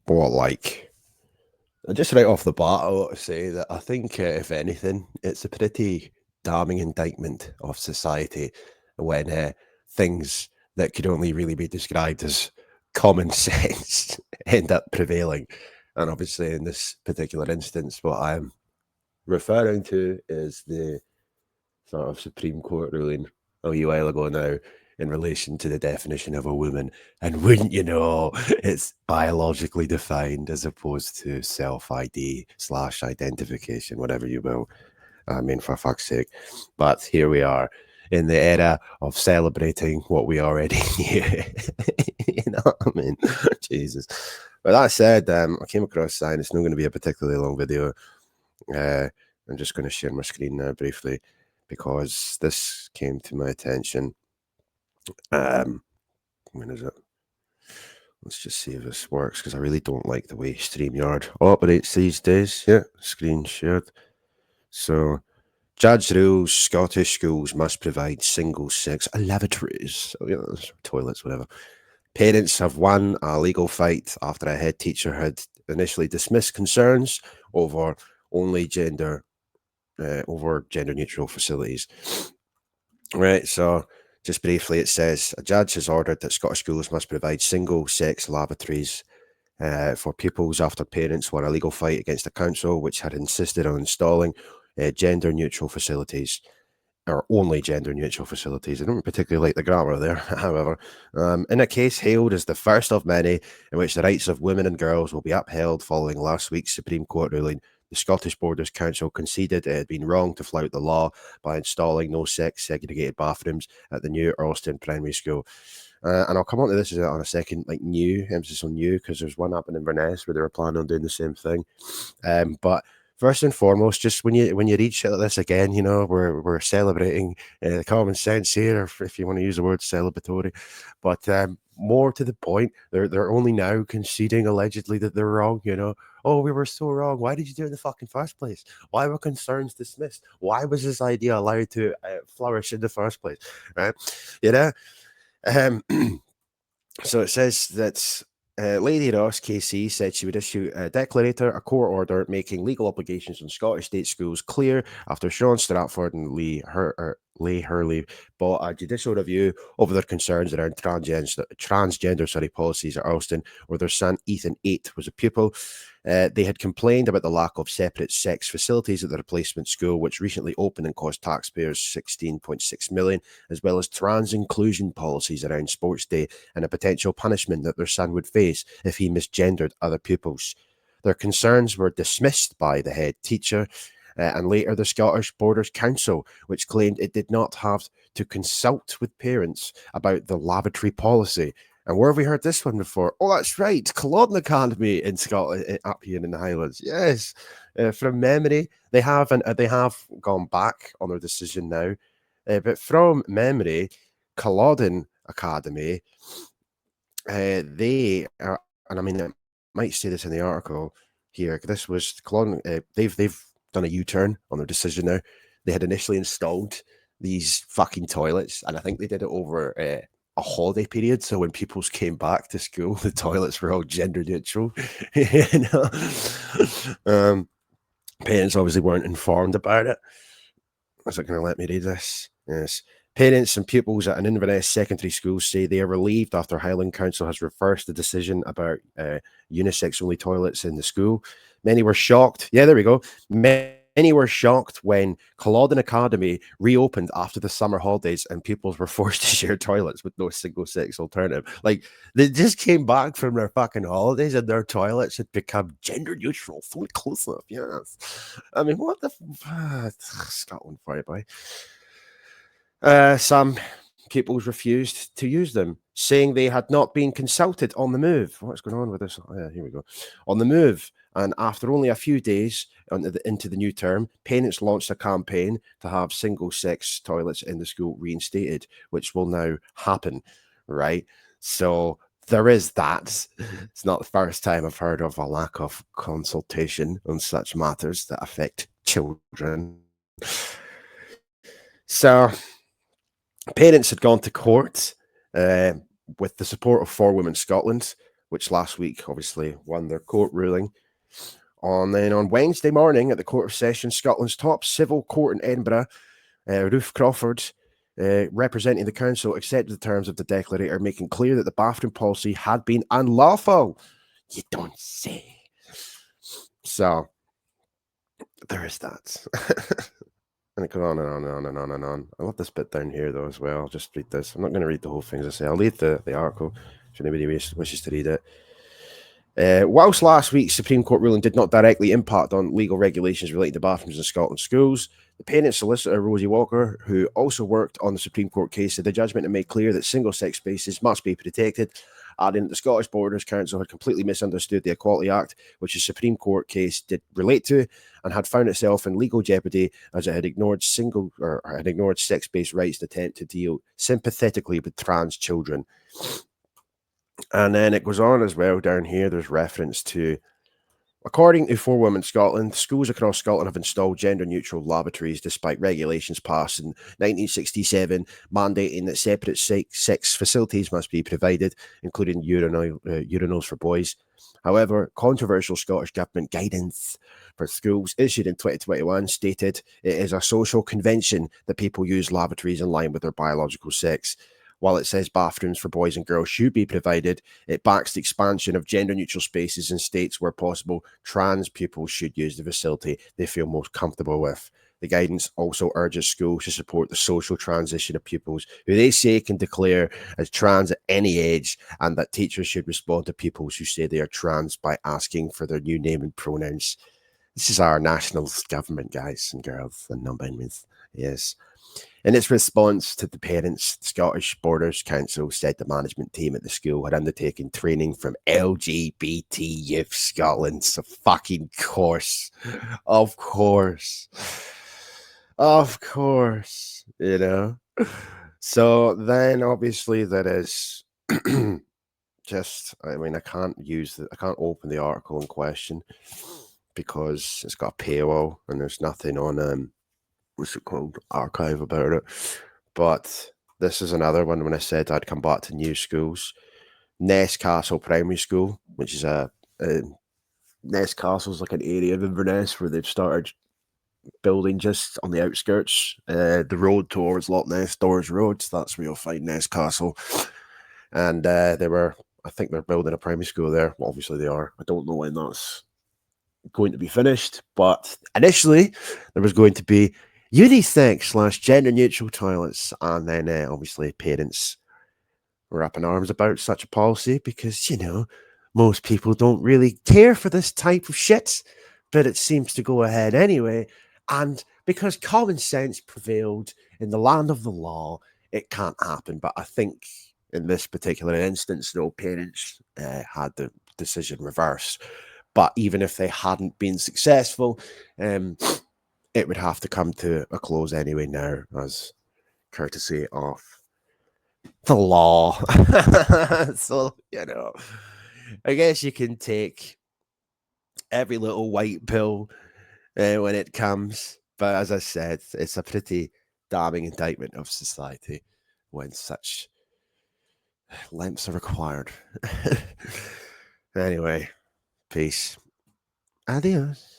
Well, like, just right off the bat, I want to say that I think, if anything, it's a pretty damning indictment of society when things that could only really be described as common sense end up prevailing. And obviously, in this particular instance, what I'm referring to is the sort of Supreme Court ruling a wee while ago now in relation to the definition of a woman. And wouldn't you know, it's biologically defined as opposed to self ID slash identification, whatever you will. I mean, for fuck's sake. But here we are in the era of celebrating what we already knew. You know what I mean? Jesus. But that said, I came across sign. It's not going to be a particularly long video. I'm just going to share my screen now briefly because this came to my attention. When is it? Let's just see if this works because I really don't like the way StreamYard operates these days. Yeah, screen shared. So, Judge rules Scottish schools must provide single-sex lavatories. Oh, yeah, toilets, whatever. Parents have won a legal fight after a head teacher had initially dismissed concerns over only gender neutral facilities. Right, so just briefly, it says a judge has ordered that Scottish schools must provide single-sex lavatories for pupils after parents won a legal fight against a council which had insisted on installing gender-neutral facilities, or only gender-neutral facilities. I don't particularly like the grammar there, however. In a case hailed as the first of many in which the rights of women and girls will be upheld following last week's Supreme Court ruling, the Scottish Borders Council conceded it had been wrong to flout the law by installing no-sex segregated bathrooms at the new Earlston Primary School. And I'll come on to this on a second, like new, emphasis on new, because there's one up in Inverness where they were planning on doing the same thing. But first and foremost, just when you read shit like this again, you know, we're celebrating common sense here, if you want to use the word celebratory. But more to the point, they're only now conceding allegedly that they're wrong. You know, oh, we were so wrong. Why did you do it in the fucking first place? Why were concerns dismissed? Why was this idea allowed to flourish in the first place? Right? You know. So it says that Lady Ross KC said she would issue a declarator, a court order making legal obligations on Scottish state schools clear after Sean Stratford and Lee Hurley bought a judicial review over their concerns around transgender policies at Earlston, where their son Ethan 8 was a pupil. They had complained about the lack of separate sex facilities at the replacement school, which recently opened and cost taxpayers $16.6 million, as well as trans inclusion policies around sports day and a potential punishment that their son would face if he misgendered other pupils. Their concerns were dismissed by the head teacher and later the Scottish Borders Council, which claimed it did not have to consult with parents about the lavatory policy. And where have we heard this one before? Oh, that's right, Culloden Academy in Scotland, up here in the Highlands. Yes, from memory, they have gone back on their decision now, but from memory, Culloden Academy, they are, and I mean, it might say this in the article here. This was Culloden. They've done a U-turn on their decision now. They had initially installed these fucking toilets, and I think they did it over a holiday period. So when pupils came back to school, the toilets were all gender neutral. You know? Parents obviously weren't informed about it. Is it going to let me read this? Yes. Parents and pupils at an Inverness secondary school say they are relieved after Highland Council has reversed the decision about unisex-only toilets in the school. Many were shocked. Yeah, there we go. Many were shocked when Culloden Academy reopened after the summer holidays and pupils were forced to share toilets with no single-sex alternative. Like, they just came back from their fucking holidays and their toilets had become gender-neutral, so inclusive. Yes. I mean, what the... Scotland for you, boy. Some pupils refused to use them, saying they had not been consulted on the move. What's going on with this? Oh, yeah, here we go. On the move. And after only a few days into the new term, parents launched a campaign to have single-sex toilets in the school reinstated, which will now happen, right? So there is that. It's not the first time I've heard of a lack of consultation on such matters that affect children. So parents had gone to court with the support of For Women Scotland, which last week obviously won their court ruling. On Wednesday morning at the Court of Session, Scotland's top civil court in Edinburgh, Ruth Crawford, representing the council, accepted the terms of the declarator, making clear that the bathroom policy had been unlawful. You don't say. So there is that. And it goes on and on and on and on and on. I love this bit down here though as well. I'll just read this. I'm not going to read the whole thing as I say. I'll read the article if anybody wishes to read it. Whilst last week's Supreme Court ruling did not directly impact on legal regulations relating to bathrooms in Scotland schools, the parent solicitor Rosie Walker, who also worked on the Supreme Court case, said the judgment had made clear that single-sex spaces must be protected, adding that the Scottish Borders Council had completely misunderstood the Equality Act, which the Supreme Court case did relate to, and had found itself in legal jeopardy as it had ignored sex-based rights in an attempt to deal sympathetically with trans children. And then it goes on as well down here. There's reference to, according to For Women Scotland, schools across Scotland have installed gender-neutral lavatories despite regulations passed in 1967 mandating that separate sex facilities must be provided, including urinals for boys. However, controversial Scottish Government guidance for schools issued in 2021 stated it is a social convention that people use lavatories in line with their biological sex. While it says bathrooms for boys and girls should be provided, it backs the expansion of gender-neutral spaces in states where possible trans pupils should use the facility they feel most comfortable with. The guidance also urges schools to support the social transition of pupils who they say can declare as trans at any age, and that teachers should respond to pupils who say they are trans by asking for their new name and pronouns. This is our national government, guys and girls, and non-binaries. Yes. In its response to the parents, the Scottish Borders Council said the management team at the school had undertaken training from LGBT Youth Scotland. So fucking course. Of course. Of course. You know? So then obviously that is just, I mean, I can't open the article in question because it's got a paywall and there's nothing on what's it called, archive about it. But this is another one when I said I'd come back to new schools. Ness Castle Primary School, which is Ness Castle is like an area of Inverness where they've started building just on the outskirts, the road towards Loch Ness, Dores Road. So that's where you'll find Ness Castle. And I think they're building a primary school there. Well, obviously they are. I don't know when that's going to be finished, but initially there was going to be unisex / gender neutral toilets, and then obviously parents were up in arms about such a policy because, you know, most people don't really care for this type of shit, but it seems to go ahead anyway. And because common sense prevailed in the land of the law, it can't happen. But I think in this particular instance, though, parents had the decision reversed. But even if they hadn't been successful, it would have to come to a close anyway now, as courtesy of the law. So, you know, I guess you can take every little white pill when it comes. But as I said, it's a pretty damning indictment of society when such lengths are required. Anyway, peace. Adios.